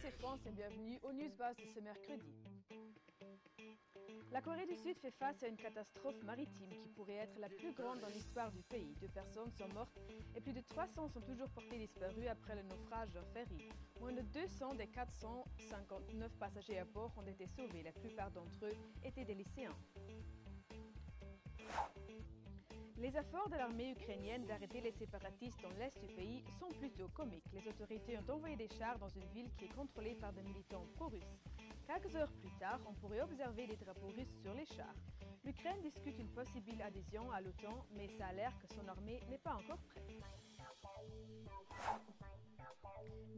c'est France et bienvenue au Newsbuzz de ce mercredi. La Corée du Sud fait face à une catastrophe maritime qui pourrait être la plus grande dans l'histoire du pays. 2 personnes sont mortes et plus de 300 sont toujours portées disparues après le naufrage d'un ferry. Moins de 200 des 459 passagers à bord ont été sauvés. La plupart d'entre eux étaient des lycéens. Les efforts de l'armée ukrainienne d'arrêter les séparatistes dans l'est du pays sont plutôt comiques. Les autorités ont envoyé des chars dans une ville qui est contrôlée par des militants pro-russes. Quelques heures plus tard, on pourrait observer des drapeaux russes sur les chars. L'Ukraine discute une possible adhésion à l'OTAN, mais ça a l'air que son armée n'est pas encore prête.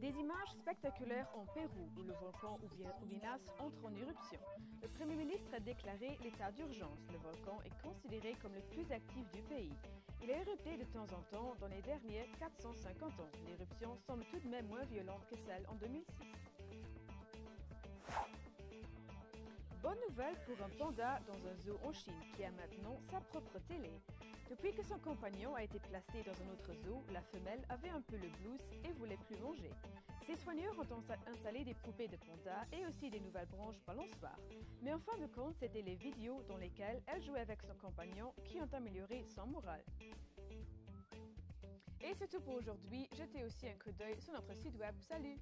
Des images spectaculaires en Pérou, où le volcan Ubinas entre en éruption. Le Premier ministre a déclaré l'état d'urgence. Le volcan est considéré comme le plus actif du pays. Il a érupté de temps en temps dans les derniers 450 ans. L'éruption semble tout de même moins violente que celle en 2006. Bonne nouvelle pour un panda dans un zoo en Chine qui a maintenant sa propre télé. Depuis que son compagnon a été placé dans un autre zoo, la femelle avait un peu le blues et voulait plus manger. Ses soigneurs ont installé des poupées de panda et aussi des nouvelles branches balançoires. Mais en fin de compte, c'était les vidéos dans lesquelles elle jouait avec son compagnon qui ont amélioré son moral. Et c'est tout pour aujourd'hui. Jetez aussi un coup d'œil sur notre site web. Salut!